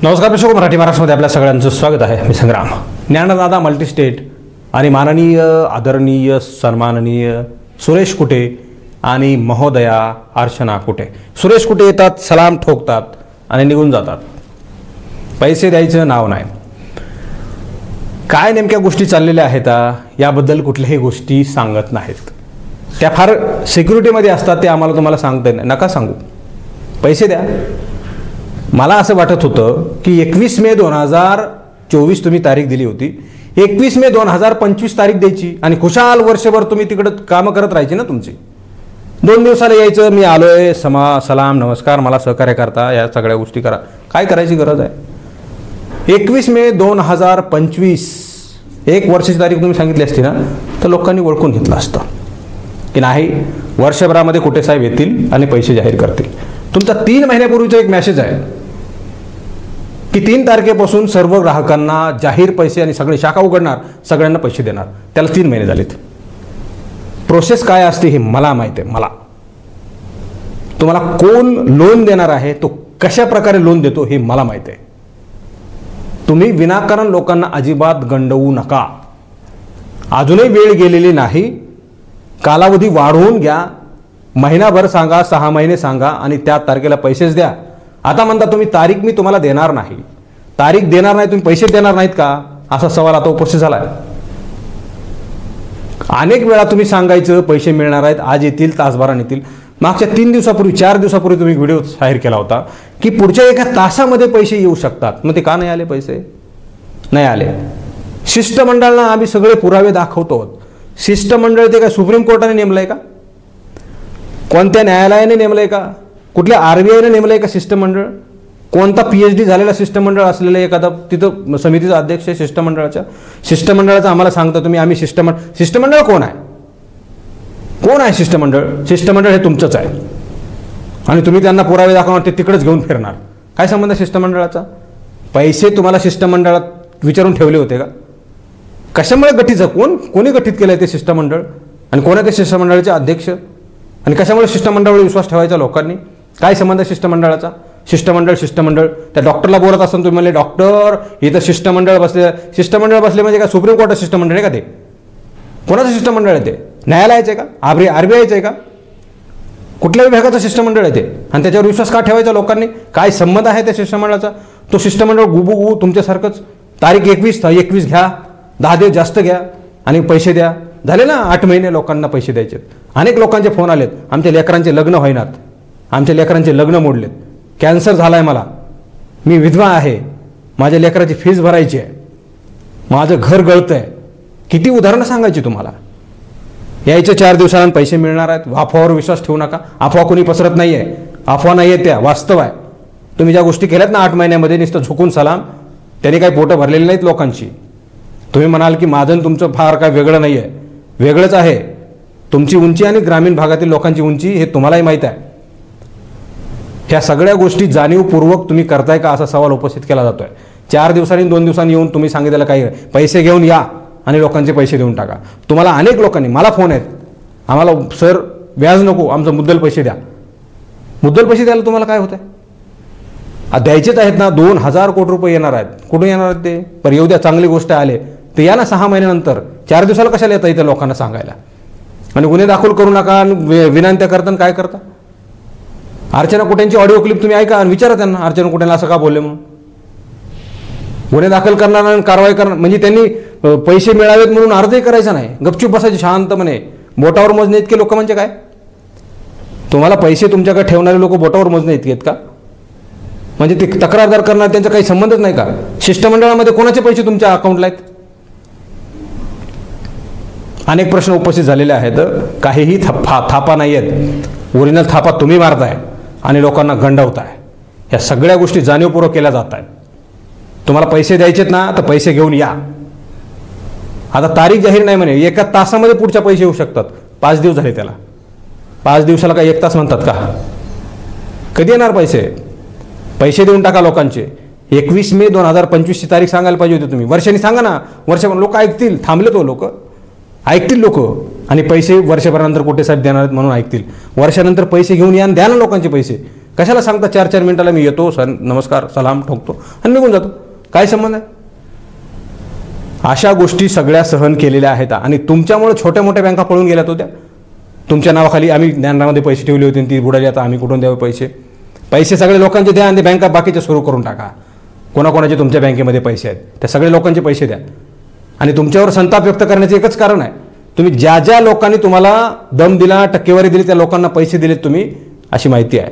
नमस्कार प्रेक्षक, मराठी महाराष्ट्रामध्ये आपल्या सगळ्यांचं स्वागत आहे. मी संग्राम. ज्ञानदादा मल्टीस्टेट आणि माननीय आदरणीय सन्माननीय सुरेश कुटे आणि महोदया अर्चना कुटे. सुरेश कुटे येतात, सलाम ठोकतात आणि निघून जातात. पैसे द्यायचं नाव नाही. काय नेमक्या गोष्टी चाललेल्या आहेत याबद्दल कुठल्याही गोष्टी सांगत नाहीत. त्या फार सिक्युरिटीमध्ये असतात, ते आम्हाला तुम्हाला सांगता नाही. नका सांगू, पैसे द्या. मला असं वाटत होतं की 21 मे 2024 तुम्ही तारीख दिली होती. 21 मे 2025 तारीख द्यायची आणि खुशाल वर्षभर तुम्ही तिकडं कामं करत राहायची ना तुमची. 2 दिवसाला यायचं, मी आलोय, सलाम नमस्कार, मला सहकार्य करता, या सगळ्या गोष्टी करा. काय करायची गरज आहे? 21 मे 2025 एक वर्षाची तारीख तुम्ही सांगितली असती ना, तर लोकांनी ओळखून घेतलं असतं की नाही, वर्षभरामध्ये कुटे साहेब येतील आणि पैसे जाहीर करतील. तुमचा 3 महिन्यापूर्वीचा एक मेसेज आहे की 3 तारखेपासून सर्व ग्राहकांना जाहीर पैसे आणि सगळे शाखा उघडणार, सगळ्यांना पैसे देणार. त्याला 3 महिने झालेत. प्रोसेस काय असते हे मला माहिती आहे. मला तुम्हाला कोण लोन देणार आहे, तो कशा प्रकारे लोन देतो हे मला माहिती आहे. तुम्ही विनाकारण लोकांना अजिबात गंडवू नका. अजूनही वेळ गेलेली नाही. कालावधी वाढवून घ्या. महिनाभर सांगा, 6 महिने सांगा आणि त्या तारखेला पैसेच द्या. आता म्हणता तुम्ही तारीख मी तुम्हाला देणार नाही. तारीख देणार नाही, तुम्ही पैसे देणार नाहीत का, असा सवाल आता उपस्थित झाला आहे. अनेक वेळा तुम्ही सांगायचं पैसे मिळणार आहेत, आज येतील, तासभराने येतील. मागच्या 3 दिवसापूर्वी 4 दिवसापूर्वी तुम्ही व्हिडिओ जाहीर केला होता की पुढच्या 1 तासामध्ये पैसे येऊ शकतात. मग ते का नाही आले? पैसे नाही आले. शिष्टमंडळाला आम्ही सगळे पुरावे दाखवतो. शिष्टमंडळ ते काय सुप्रीम कोर्टाने नेमलंय का? कोणत्या न्यायालयाने नेमलंय का? कुठल्या RBIने नेमलंय का शिष्टमंडळ? कोणता PhD झालेला शिष्टमंडळ असलेलं एखादा तिथं समितीचा अध्यक्ष आहे शिष्टमंडळाचं आम्हाला सांगता तुम्ही. आम्ही शिष्टमंडळ कोण आहे? कोण आहे शिष्टमंडळ? शिष्टमंडळ हे तुमचंच आहे आणि तुम्ही त्यांना पुरावे दाखवणार, ते तिकडेच घेऊन फिरणार. काय संबंध शिष्टमंडळाचा? पैसे तुम्हाला शिष्टमंडळात विचारून ठेवले होते का? कशामुळे गठीत? कोणी गठीत केलं आहे ते शिष्टमंडळ आणि कोण आहे ते शिष्टमंडळाचे अध्यक्ष? आणि कशामुळे शिष्टमंडळावर विश्वास ठेवायचा लोकांनी? काय संबंध शिष्टमंडळाचा? शिष्टमंडळ त्या डॉक्टरला बोलत असताना तुम्ही म्हणले, डॉक्टर इथं शिष्टमंडळ बसले म्हणजे काय सुप्रीम कोर्टात शिष्टमंडळ आहे का? ते कोणाचं शिष्टमंडळ आहे? ते न्यायालयाचं आहे का? RBIचं आहे का? कुठल्या विभागाचं शिष्टमंडळ आहे ते? आणि त्याच्यावर विश्वास का ठेवायचा लोकांनी? काय संबंध आहे त्या शिष्टमंडळाचा? तो शिष्टमंडळ गुबू तुमच्यासारखंच तारीख 21 घ्या, 10 दिवस जास्त घ्या आणि पैसे द्या. झाले ना 8 महिने लोकांना पैसे द्यायचे. अनेक लोकांचे फोन आलेत, आमच्या लेकरांचे लग्न होईनात, आमच्या लेकरांचे लग्न मोडलेत, कॅन्सर झाला आहे मला, मी विधवा आहे, माझ्या लेकराची फीस भरायची आहे, माझं घर गळतं आहे. किती उदाहरणं सांगायची तुम्हाला. यायचं 4 दिवसांनी पैसे मिळणार आहेत. अफवावर विश्वास ठेवू नका. अफवा कोणी पसरत नाही आहे. अफवा नाही आहे, त्या वास्तव आहे. तुम्ही ज्या गोष्टी केल्यात ना 8 महिन्यामध्ये, नुसतं झुकून सलाम, त्याने काही पोटं भरलेली नाहीत लोकांची. तुम्ही म्हणाल की माझं तुमचं फार काय वेगळं नाही आहे. वेगळंच आहे. तुमची उंची आणि ग्रामीण भागातील लोकांची उंची हे तुम्हालाही माहीत आहे. ह्या सगळ्या गोष्टी जाणीवपूर्वक तुम्ही करताय का, असा सवाल उपस्थित केला जातोय. 4 दिवसांनी 2 दिवसांनी येऊन तुम्ही सांगितलं काही पैसे घेऊन या आणि लोकांचे पैसे देऊन टाका. तुम्हाला अनेक लोकांनी, मला फोन आहेत, आम्हाला सर व्याज नको, आमचं मुद्दल पैसे द्या. मुद्दल पैसे द्यायला तुम्हाला काय होत आहे? द्यायचेच आहेत ना. 2000 कोटी रुपये येणार आहेत. कुठून येणार आहेत ते? पण येऊ द्या, चांगली गोष्ट आले ते या ना. 6 महिन्यानंतर 4 दिवसाला कशाला येतं इथं लोकांना सांगायला? आणि गुन्हे दाखल करू नका, विनंत्या करताना काय करता? अर्चना कुटेंची ऑडिओ क्लिप तुम्ही ऐका आणि विचारा त्यांना, अर्चना कुटेंना असं का बोलले म्हणून. गुन्हे दाखल करणार आणि कारवाई करणार म्हणजे त्यांनी पैसे मिळावेत म्हणून अर्जही करायचा नाही, गपचूप बसायचे शांतपणे. बोटावर मोजणे इतके लोक म्हणजे काय? तुम्हाला पैसे तुमच्याकडे ठेवणारे लोक बोटावर मोजणे इतके आहेत का? म्हणजे ते तक्रारदार करणार, त्यांचा काही संबंधच नाही का? शिष्टमंडळामध्ये कोणाचे पैसे तुमच्या अकाउंटला आहेत? अनेक प्रश्न उपस्थित झालेले आहेत. काहीही थापा नाही आहेत. ओरिजिनल थापा तुम्ही मारताय आणि लोकांना गंडवताय. या सगळ्या गोष्टी जाणीवपूर्वक केल्या जात आहेत. तुम्हाला पैसे द्यायचेत ना, तर पैसे घेऊन या. आता तारीख जाहीर नाही म्हणे, 1 तासामध्ये पुढच्या पैसे येऊ शकतात. 5 दिवस झाले त्याला. 5 दिवसाला काय 1 तास म्हणतात का? कधी येणार पैसे? पैसे देऊन टाका लोकांचे. 21 मे 2025 ची तारीख सांगायला पाहिजे होती तुम्ही. वर्षांनी सांगा ना. लोक ऐकतील. थांबले तो लोक ऐकतील लोक आणि पैसे वर्षभरानंतर कुठे साहेब देणार आहेत म्हणून ऐकतील. वर्षानंतर पैसे घेऊन या आणि द्या ना लोकांचे पैसे. कशाला सांगता 4-4 मिनिटाला मी येतो, सर नमस्कार सलाम ठोकतो आणि निघून जातो? काय संबंध आहे? अशा गोष्टी सगळ्या सहन केलेल्या आहेत आणि तुमच्यामुळे छोट्या मोठ्या बँका पळून गेल्यात होत्या. तुमच्या नावाखाली आम्ही ज्ञानामध्ये पैसे ठेवले होते ती बुडाली, आता आम्ही कुठून द्यावे पैसे सगळे लोकांचे द्या आणि बँका बाकीचे सुरू करून टाका. कोणाकोणाचे तुमच्या बँकेमध्ये पैसे आहेत त्या सगळे लोकांचे पैसे द्या. आणि तुमच्यावर संताप व्यक्त करण्याचे एकच कारण आहे, तुम्ही ज्या ज्या लोकांनी तुम्हाला दम दिला, टक्केवारी दिली, त्या लोकांना पैसे दिलेत तुम्ही, अशी माहिती आहे.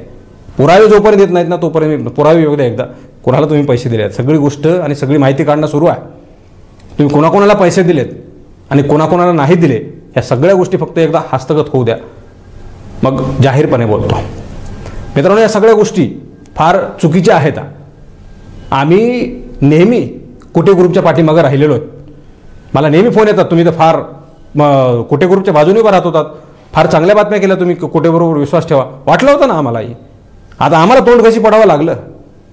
पुरावे जोपर्यंत देत नाहीत ना तोपर्यंत पुरावे येऊ द्या एकदा कोणाला तुम्ही पैसे दिले आहेत. सगळी गोष्ट आणि सगळी माहिती काढणं सुरू आहे. तुम्ही कोणाकोणाला पैसे दिलेत आणि कोणाकोणाला नाही दिले या सगळ्या गोष्टी फक्त एकदा हस्तगत होऊ द्या, मग जाहीरपणे बोलतो. मित्रांनो, या सगळ्या गोष्टी फार चुकीच्या आहेत. आम्ही नेहमी कुटे ग्रुपच्या पाठीमागं राहिलेलो आहेत. मला नेहमी फोन येतात, तुम्ही तर फार कुटे ग्रुपच्या बाजूने उभा राहत होतात, फार चांगल्या बातम्या केल्या तुम्ही, कुटेबरोबर विश्वास ठेवा. वाटलं होतं ना आम्हालाही. आता आम्हाला तोंड कशी पडावं लागलं.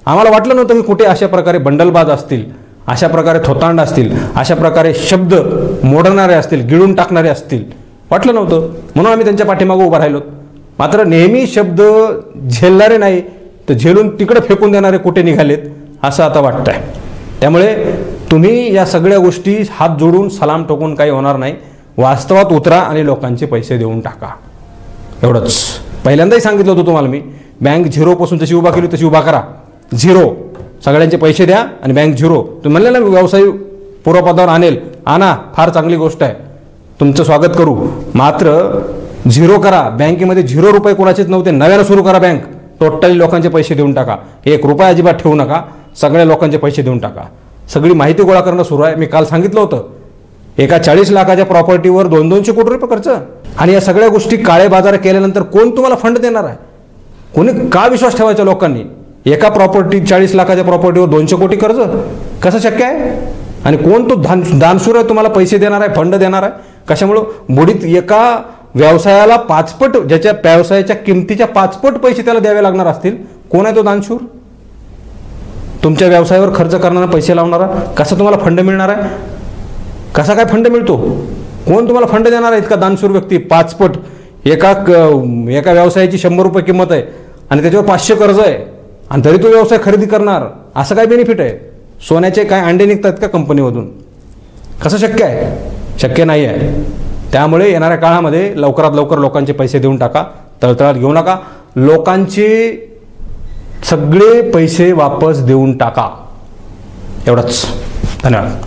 आम्हाला वाटलं नव्हतं की कुठे अशा प्रकारे बंडलबाज असतील, अशा प्रकारे थोतांड असतील, अशा प्रकारे शब्द मोडणारे असतील, गिळून टाकणारे असतील. वाटलं नव्हतं, म्हणून आम्ही त्यांच्या पाठीमागं उभा राहिलो. मात्र नेहमी शब्द झेलणारे नाही तर झेलून तिकडे फेकून देणारे कुठे निघालेत असं आता वाटतंय. त्यामुळे तुम्ही या सगळ्या गोष्टी हात जोडून सलाम ठोकून काही होणार नाही. वास्तवात उतरा आणि लोकांचे पैसे देऊन टाका, एवढंच. पहिल्यांदाही सांगितलं होतं तुम्हाला मी, बँक झिरोपासून जशी उभा केली तशी उभा करा. झिरो, सगळ्यांचे पैसे द्या आणि बँक झिरो. तुम्ही म्हणले ना व्यवसाय पूर्वपदावर आणेल, आणा, फार चांगली गोष्ट आहे, तुमचं स्वागत करू. मात्र झिरो करा. बँकेमध्ये 0 रुपये कोणाचेच नव्हते, नव्यानं सुरू करा बँक. टोटली लोकांचे पैसे देऊन टाका. 1 रुपया अजिबात ठेवू नका, सगळ्या लोकांचे पैसे देऊन टाका. सगळी माहिती गोळा करणं सुरू आहे. मी काल सांगितलं होतं, एका 40 लाखाच्या प्रॉपर्टीवर 200-200 कोटी रुपये खर्च. आणि या सगळ्या गोष्टी काळे बाजार केल्यानंतर कोण तुम्हाला फंड देणार आहे? कोणी का विश्वास ठेवायचा लोकांनी? एका प्रॉपर्टी 40 लाखाच्या प्रॉपर्टीवर 200 कोटी कर्ज कसं शक्य आहे? आणि कोण तो दानशूर आहे तुम्हाला पैसे देणार आहे, फंड देणार आहे? कशामुळं? बुडीत एका व्यवसायाला 5 पट, ज्याच्या व्यवसायाच्या किमतीच्या 5 पट पैसे त्याला द्यावे लागणार असतील, कोण आहे तो दानशूर? तुमच्या व्यवसायावर खर्च करणारा, पैसे लावणारा. कसा तुम्हाला फंड मिळणार आहे? कसा काय फंड मिळतो? कोण तुम्हाला फंड देणार आहे? इतका दानशूर व्यक्ती 5 पट. एका व्यवसायाची 100 रुपये किंमत आहे आणि त्याच्यावर 500 कर्ज आहे आणि तरी तो व्यवसाय खरेदी करणार, असं काय बेनिफिट आहे? सोन्याचे काय अंडे निघतात का कंपनीमधून? कसं शक्य आहे? शक्य नाही आहे. त्यामुळे येणाऱ्या काळामध्ये लवकरात लवकर लोकांचे पैसे देऊन टाका, तळतळात घेऊ नका. लोकांचे सगळे पैसे वापस देऊन टाका, एवढंच. धन्यवाद.